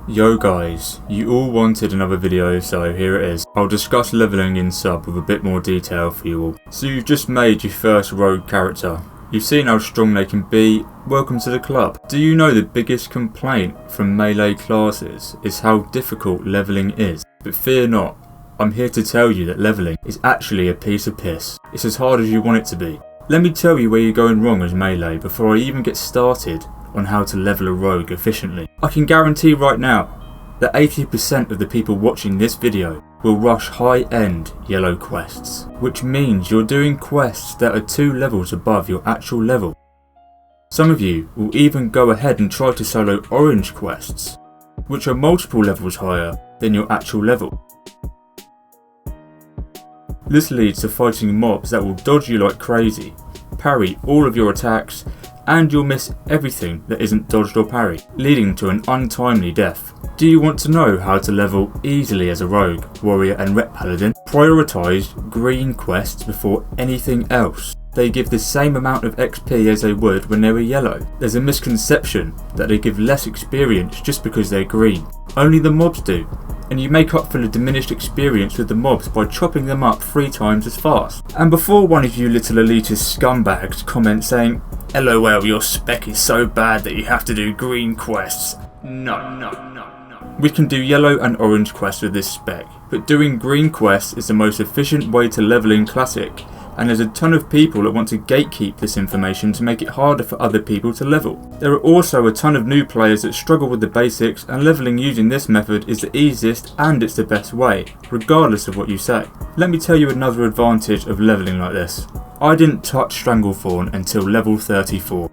Yo guys, you all wanted another video, so here it is. I'll discuss leveling in sub with a bit more detail for you all. So you've just made your first rogue character. You've seen how strong they can be. Welcome to the club. Do you know the biggest complaint from melee classes is how difficult leveling is? But fear not, I'm here to tell you that leveling is actually a piece of piss. It's as hard as you want it to be. Let me tell you where you're going wrong as melee before I even get started on how to level a rogue efficiently. I can guarantee right now that 80% of the people watching this video will rush high-end yellow quests, which means you're doing quests that are 2 levels above your actual level. Some of you will even go ahead and try to solo orange quests, which are multiple levels higher than your actual level. This leads to fighting mobs that will dodge you like crazy, parry all of your attacks, and you'll miss everything that isn't dodged or parried, leading to an untimely death. Do you want to know how to level easily as a rogue, warrior and ret paladin? Prioritise green quests before anything else. They give the same amount of XP as they would when they were yellow. There's a misconception that they give less experience just because they're green. Only the mobs do, and you make up for the diminished experience with the mobs by chopping them up 3 times as fast. And before one of you little elitist scumbags comment saying, LOL, your spec is so bad that you have to do green quests. No. We can do yellow and orange quests with this spec, but doing green quests is the most efficient way to level in Classic, and there's a ton of people that want to gatekeep this information to make it harder for other people to level. There are also a ton of new players that struggle with the basics, and leveling using this method is the easiest and it's the best way, regardless of what you say. Let me tell you another advantage of leveling like this. I didn't touch Stranglethorn until level 34.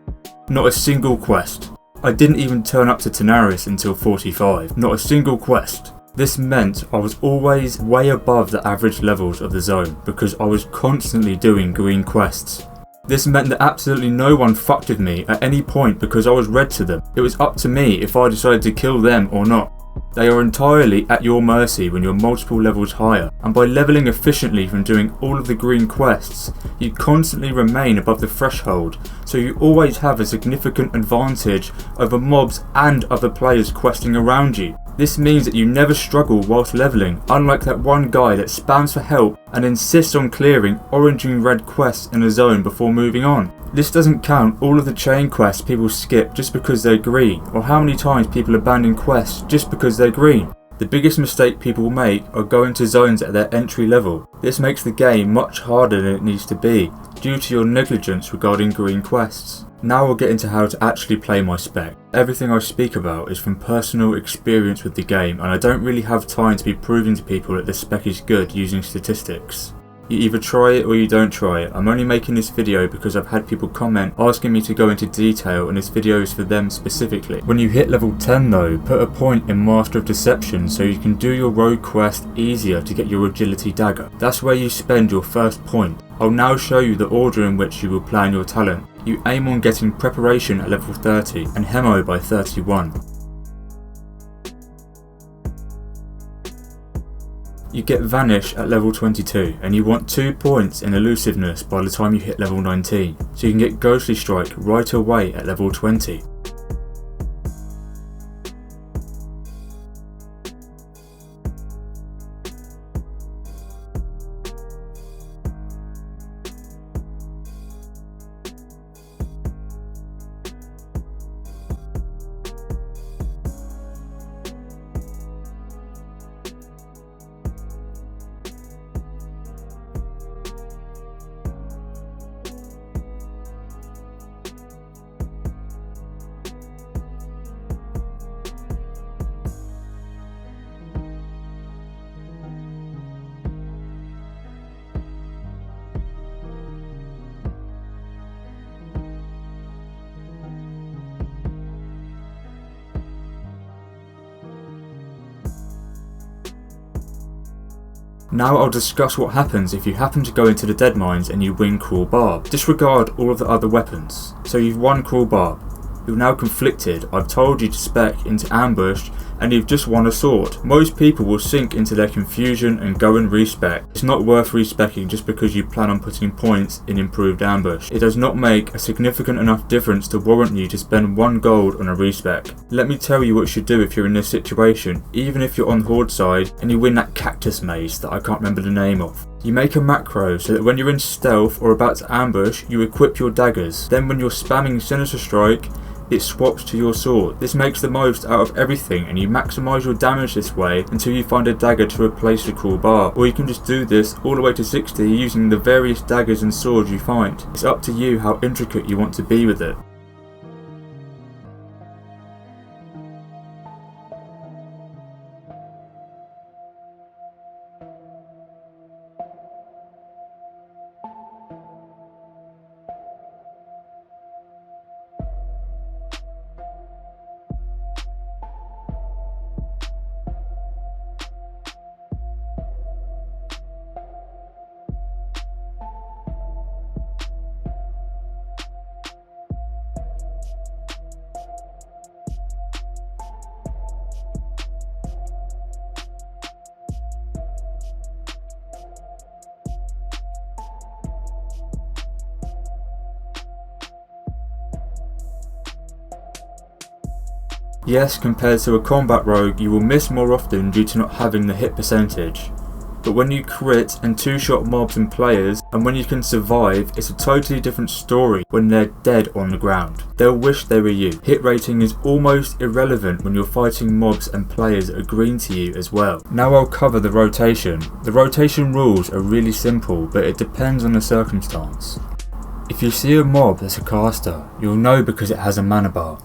Not a single quest. I didn't even turn up to Tenaris until 45. Not a single quest. This meant I was always way above the average levels of the zone because I was constantly doing green quests. This meant that absolutely no one fucked with me at any point because I was red to them. It was up to me if I decided to kill them or not. They are entirely at your mercy when you're multiple levels higher, and by leveling efficiently from doing all of the green quests, you constantly remain above the threshold, so you always have a significant advantage over mobs and other players questing around you. This means that you never struggle whilst leveling, unlike that one guy that spams for help and insists on clearing orange and red quests in a zone before moving on. This doesn't count all of the chain quests people skip just because they're green, or how many times people abandon quests just because they're green. The biggest mistake people make are going to zones at their entry level. This makes the game much harder than it needs to be, due to your negligence regarding green quests. Now we'll get into how to actually play my spec. Everything I speak about is from personal experience with the game, and I don't really have time to be proving to people that the spec is good using statistics. You either try it or you don't try it. I'm only making this video because I've had people comment asking me to go into detail, and this video is for them specifically. When you hit level 10 though, put a point in Master of Deception so you can do your rogue quest easier to get your agility dagger. That's where you spend your first point. I'll now show you the order in which you will plan your talent. You aim on getting preparation at level 30 and Hemo by 31. You get Vanish at level 22, and you want 2 points in elusiveness by the time you hit level 19, so you can get Ghostly Strike right away at level 20. Now I'll discuss what happens if you happen to go into the Dead Mines and you win Cruel Barb. Disregard all of the other weapons. So you've won Cruel Barb. You're now conflicted. I've told you to spec into ambush and you've just won a sword. Most people will sink into their confusion and go and respec. It's not worth respecking just because you plan on putting points in improved ambush. It does not make a significant enough difference to warrant you to spend 1 gold on a respec. Let me tell you what you should do if you're in this situation, even if you're on horde side and you win that cactus maze that I can't remember the name of. You make a macro so that when you're in stealth or about to ambush, you equip your daggers. Then when you're spamming Sinister Strike, it swaps to your sword. This makes the most out of everything and you maximise your damage this way until you find a dagger to replace the cruel bar. Or you can just do this all the way to 60 using the various daggers and swords you find. It's up to you how intricate you want to be with it. Yes, compared to a combat rogue, you will miss more often due to not having the hit percentage. But when you crit and 2-shot mobs and players, and when you can survive, it's a totally different story when they're dead on the ground. They'll wish they were you. Hit rating is almost irrelevant when you're fighting mobs and players that are green to you as well. Now I'll cover the rotation. The rotation rules are really simple, but it depends on the circumstance. If you see a mob that's a caster, you'll know because it has a mana bar.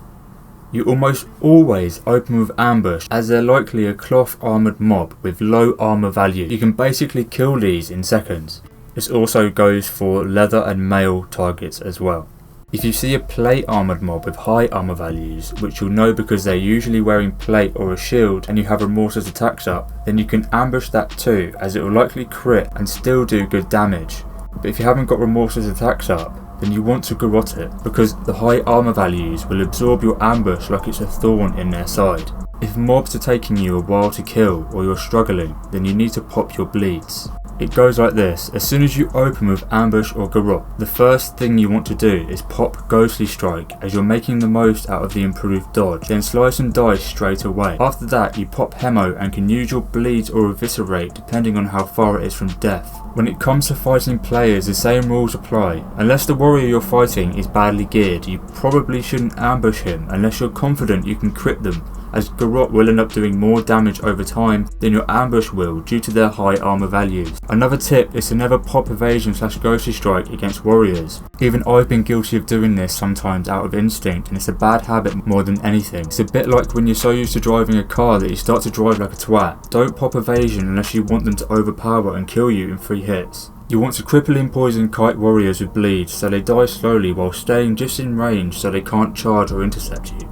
You almost always open with ambush as they're likely a cloth armoured mob with low armour value. You can basically kill these in seconds. This also goes for leather and mail targets as well. If you see a plate armoured mob with high armour values, which you'll know because they're usually wearing plate or a shield and you have Remorseless attacks up, then you can ambush that too as it will likely crit and still do good damage. But if you haven't got Remorseless attacks up, then you want to garrot it, because the high armour values will absorb your ambush like it's a thorn in their side. If mobs are taking you a while to kill or you're struggling, then you need to pop your bleeds. It goes like this: as soon as you open with ambush or garrot, the first thing you want to do is pop Ghostly Strike as you're making the most out of the improved dodge, then slice and dice straight away. After that you pop Hemo and can use your bleeds or eviscerate depending on how far it is from death. When it comes to fighting players, the same rules apply. Unless the warrior you're fighting is badly geared, you probably shouldn't ambush him unless you're confident you can crit them, as garrot will end up doing more damage over time than your ambush will due to their high armour values. Another tip is to never pop evasion / ghostly strike against warriors. Even I've been guilty of doing this sometimes out of instinct, and it's a bad habit more than anything. It's a bit like when you're so used to driving a car that you start to drive like a twat. Don't pop evasion unless you want them to overpower and kill you in 3 hits. You want to crippling poison kite warriors with bleeds so they die slowly while staying just in range so they can't charge or intercept you.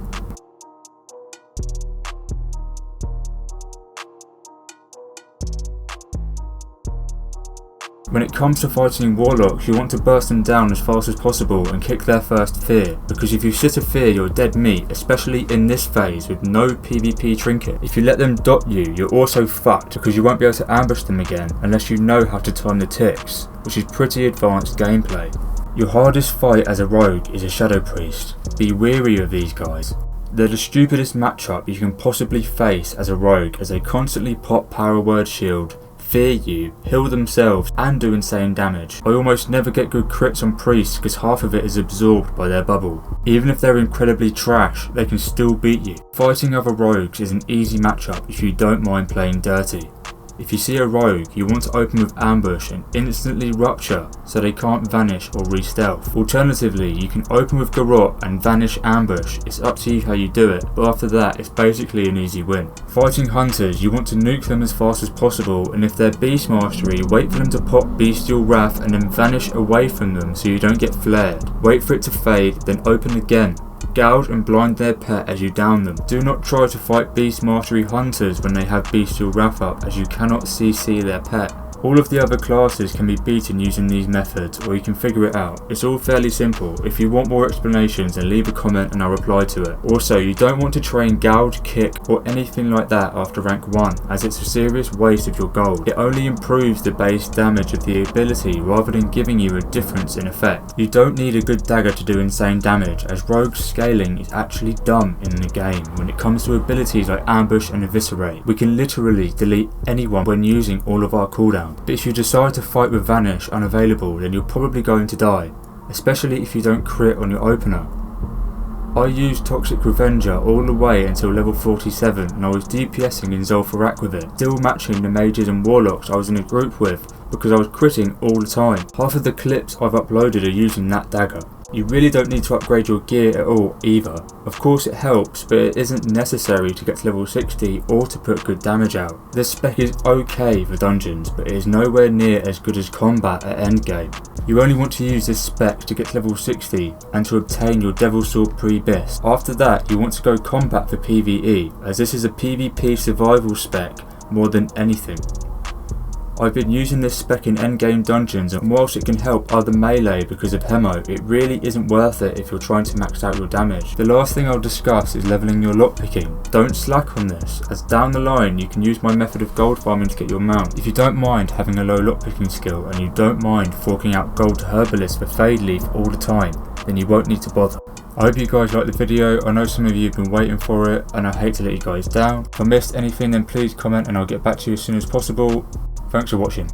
When it comes to fighting Warlocks, you want to burst them down as fast as possible and kick their first fear, because if you sit a fear you're dead meat, especially in this phase with no PvP trinket. If you let them dot you, you're also fucked because you won't be able to ambush them again unless you know how to time the ticks, which is pretty advanced gameplay. Your hardest fight as a rogue is a Shadow Priest. Be wary of these guys. They're the stupidest matchup you can possibly face as a rogue, as they constantly pop power word shield, fear you, heal themselves and do insane damage. I almost never get good crits on priests because half of it is absorbed by their bubble. Even if they're incredibly trash, they can still beat you. Fighting other rogues is an easy matchup if you don't mind playing dirty. If you see a rogue, you want to open with ambush and instantly rupture so they can't vanish or re-stealth. Alternatively, you can open with garrot and vanish ambush. It's up to you how you do it, but after that it's basically an easy win. Fighting hunters, you want to nuke them as fast as possible, and if they're beast mastery, wait for them to pop bestial wrath and then vanish away from them so you don't get flared. Wait for it to fade, then open again. Gouge and blind their pet as you down them. Do not try to fight beast mastery hunters when they have bestial wrath up, as you cannot CC their pet. All of the other classes can be beaten using these methods, or you can figure it out. It's all fairly simple. If you want more explanations, then leave a comment and I'll reply to it. Also, you don't want to train gouge, kick or anything like that after rank 1, as it's a serious waste of your gold. It only improves the base damage of the ability rather than giving you a difference in effect. You don't need a good dagger to do insane damage, as rogue scaling is actually dumb in the game when it comes to abilities like ambush and eviscerate. We can literally delete anyone when using all of our cooldown, but if you decide to fight with vanish unavailable, then you're probably going to die, especially if you don't crit on your opener. I used Toxic Revenger all the way until level 47 and I was DPSing in Zul'Farrak with it, still matching the mages and warlocks I was in a group with because I was critting all the time. Half of the clips I've uploaded are using that dagger. You really don't need to upgrade your gear at all either. Of course it helps, but it isn't necessary to get to level 60 or to put good damage out. This spec is okay for dungeons, but it is nowhere near as good as combat at endgame. You only want to use this spec to get to level 60 and to obtain your Devil Sword pre-bis. After that you want to go combat for PvE, as this is a PvP survival spec more than anything. I've been using this spec in endgame dungeons, and whilst it can help other melee because of Hemo, it really isn't worth it if you're trying to max out your damage. The last thing I'll discuss is leveling your lockpicking. Don't slack on this, as down the line you can use my method of gold farming to get your mount. If you don't mind having a low lockpicking skill and you don't mind forking out gold to herbalists for fade leaf all the time, then you won't need to bother. I hope you guys liked the video. I know some of you have been waiting for it and I hate to let you guys down. If I missed anything then please comment and I'll get back to you as soon as possible. Thanks for watching.